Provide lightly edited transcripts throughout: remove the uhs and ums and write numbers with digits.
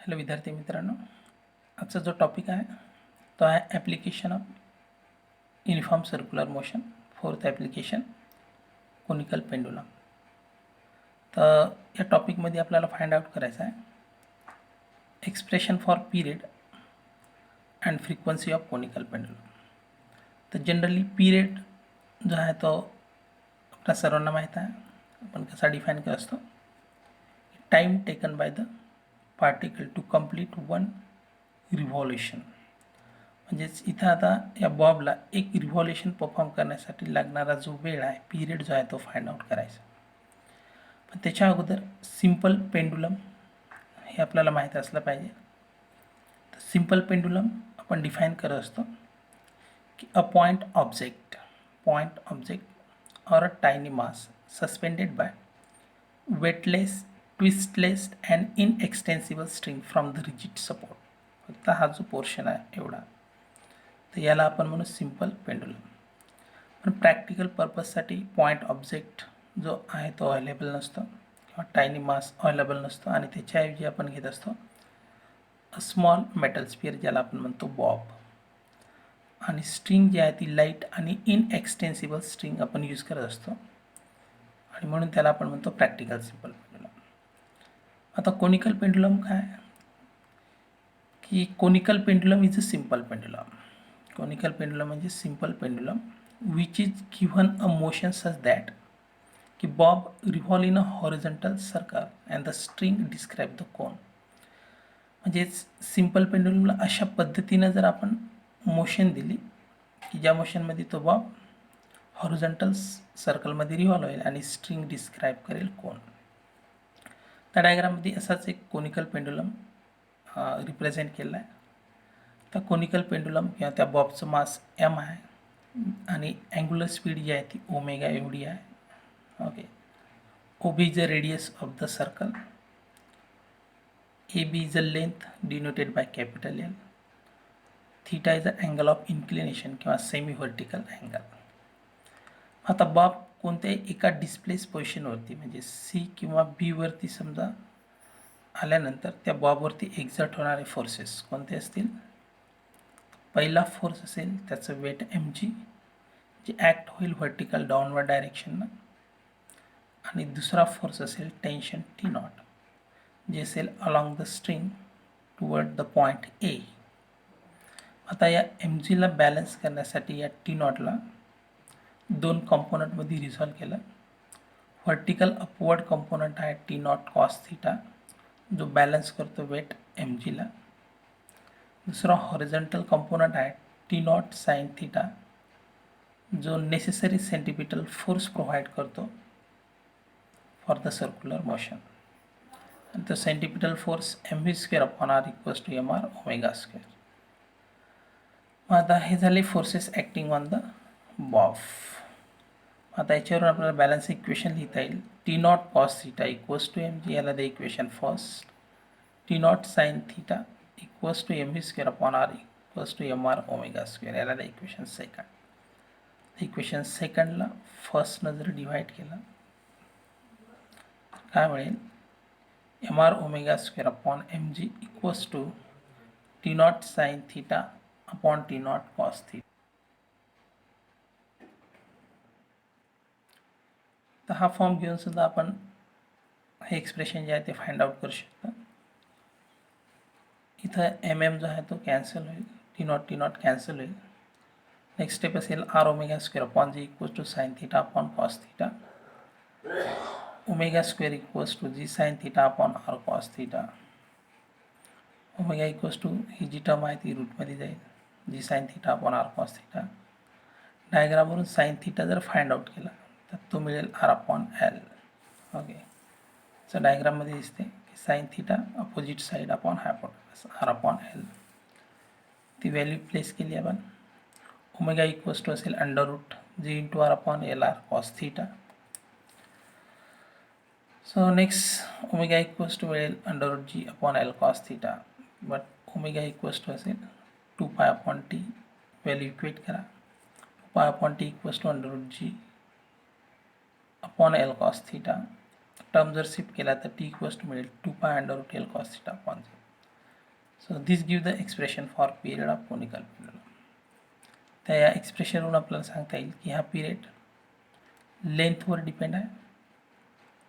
Hello विद्यार्थी मित्रांनो, आजचा जो टॉपिक आहे तो आहे application of uniform circular motion, fourth application conical pendulum. तर या टॉपिकमध्ये आपल्याला फाइंड आउट करायचं आहे expression for period and frequency of conical pendulum. तर जनरली पिरियड जो आहे तो आपल्या सर्वांना माहीत आहे. आपण कसा डिफाईन करत असतो, time taken by the particle to complete one revolution. म्हणजेच इथं आता या बॉबला एक रिव्हॉल्युशन परफॉर्म करण्यासाठी लागणारा जो वेळ आहे, पिरियड जो आहे तो फाइंड आउट करायचा. पण त्याच्या अगोदर सिंपल पेंडुलम हे आपल्याला माहीत असलं पाहिजे. तर सिंपल पेंडुलम आपण डिफाईन करत असतो की a point object or a tiny mass suspended by weightless, twistless and inextensible string from the rigid support. फक्त हा जो पोर्शन आहे एवढा, तर याला आपण म्हणू सिंपल पेंडुलम. पण प्रॅक्टिकल पर्पजसाठी पॉईंट ऑब्जेक्ट जो आहे तो अवेलेबल नसतो किंवा टायनी मास अवेलेबल नसतो आणि त्याच्याऐवजी आपण घेत असतो अ स्मॉल मेटल स्पियर, ज्याला आपण म्हणतो बॉब. आणि स्ट्रिंग जी आहे ती लाईट आणि इनएक्सटेन्सिबल स्ट्रिंग आपण यूज करत असतो आणि म्हणून त्याला आपण म्हणतो प्रॅक्टिकल सिंपल पेंडुलम. आता कोनिकल पेंडुलम काय की conical pendulum is a simple pendulum. Conical pendulum म्हणजे simple pendulum which is given a motion such that की bob revolve in a horizontal circle and the string describe the cone. म्हणजेच simple पेंडुलमला अशा पद्धतीनं जर आपण motion दिली की ज्या मोशनमध्ये तो बॉब हॉरिझॉन्टल सर्कलमध्ये रिव्हॉल्व होईल आणि स्ट्रिंग डिस्क्राईब करेल कोन. त्या डायग्राममध्ये असाच एक कोनिकल पेंडुलम रिप्रेझेंट केला आहे. तर कोनिकल पेंडुलम किंवा त्या बॉबचं मास एम आहे आणि अँग्युलर स्पीड जी आहे ती ओमेगा एवढी आहे. Okay. O B is the radius of the circle, A B is the length denoted by capital L, theta is the angle of inclination किंवा सेमी व्हर्टिकल अँगल. आता bob कोणत्याही एका displace पोझिशनवरती म्हणजे C किंवा बीवरती समजा आल्यानंतर त्या बॉबवरती एक्झर्ट होणारे फोर्सेस कोणते असतील. पहिला फोर्स असेल त्याचं वेट एम जी, जे ॲक्ट होईल व्हर्टिकल डाऊनवर्ड डायरेक्शननं. आणि दुसरा फोर्स असेल टेन्शन टी नॉट, जे असेल along the string toward the point A. आता या एम जीला बॅलन्स करण्यासाठी या टी नॉटला दोन कंपोनंटमध्ये रिझॉल्व केलं. व्हर्टिकल अपवर्ड कंपोनंट आहे टी नॉट कॉस थीटा, जो बॅलन्स करतो वेट एम जीला. दुसरा हॉरिझॉन्टल कंपोनंट आहे टी नॉट साइन थीटा, जो नेसेसरी सेंटिपिटल फोर्स प्रोव्हाइड करतो फॉर द सर्क्युलर मोशन. आणि तो centripetal force M V square upon R equals to M R omega square. मग आता हे झाले forces acting on the bob. आता याच्यावरून आपल्याला बॅलन्स इक्वेशन लिहिता येईल. T not cos theta equals to M G, याला the equation first. T not sine theta equals to M V square upon R equals to M R omega square, याला the equation second. Equation सेकंडला फर्स्टनं जर divide केलं काय मिळेल, M R omega square upon M G equals to T not sine theta upon T not cos theta. तर हा form घेऊन सुद्धा आपण हे एक्सप्रेशन जे आहे ते फाइंड आउट करू शकतो. इथं एम एम जो आहे तो कॅन्सल होईल, टी नॉट कॅन्सल होईल. नेक्स्ट स्टेप असेल R omega square upon G equals to sine theta upon cos theta. Omega square equals to G sine theta upon R cos theta. Omega equals to ही G term आहे ती रूटमध्ये जाईल, G sine theta upon R cos theta. डायग्रामवरून sine theta जर find out केला तर तो मिळेल आर अपॉन एल. ओके. तर डायग्राममध्ये दिसते की sine theta opposite side upon hypotenuse R upon L. ती व्हॅल्यू प्लेस केली आपण. ओमेगा इक्वल्स टू असेल under root G into R upon L R cos theta. So next omega equals to मिळेल under root G upon L cos theta, but omega equals to असेल 2 pi upon T. Value equate करा. 2 pi upon T equals to under root G upon L cos theta. Term जर shift केला तर T equals to मिळेल 2 pi under root L cos theta upon G. So this give the expression for period of conical pendulum. त्या या एक्सप्रेशनवरून आपल्याला सांगता येईल की हा पिरियड लेंथवर डिपेंड आहे,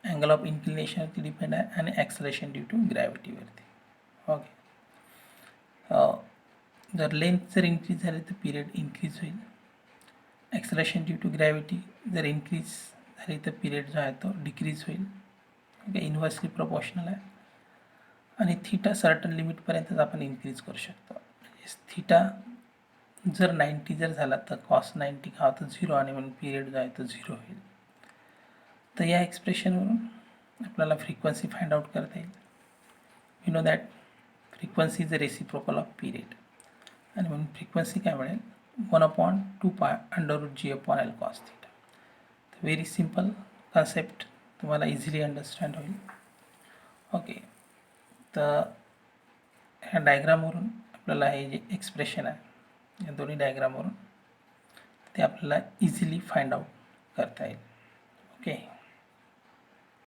अँगल ऑफ इन्क्लिनेशनवरती डिपेंड आहे आणि ॲक्सलेशन ड्यू टू ग्रॅव्हिटीवरती. ओके, जर लेंथ जर इन्क्रीज झाली तर पिरियड इन्क्रीज होईल. ॲक्सलेशन ड्यू टू ग्रॅव्हिटी जर इन्क्रीज झाली तर पिरियड जो आहे तो डिक्रीज होईल. ओके, इन्व्हर्सली प्रोपोर्शनल आहे. आणि थीटा सर्टन लिमिटपर्यंतच आपण इन्क्रीज करू शकतो. थीटा जर 90 जर झाला तर कॉस 90 हा तर 0 आणि म्हणून पिरियड जो आहे तो 0 होईल. तर या एक्सप्रेशनवरून आपल्याला फ्रिक्वेन्सी फाइंड आउट करता येईल. You know that frequency is a reciprocal off period आणि म्हणून फ्रिक्वेन्सी काय मिळेल 1/2π√g/L cos थीटा. तर व्हेरी सिम्पल कन्सेप्ट तुम्हाला इझिली अंडरस्टँड होईल. ओके, तर ह्या डायग्रामवरून आपल्याला हे जे एक्सप्रेशन आहे या दोन्ही डायग्रामवरून ते आपल्याला इझिली फाइंड आउट करता येईल. ओके.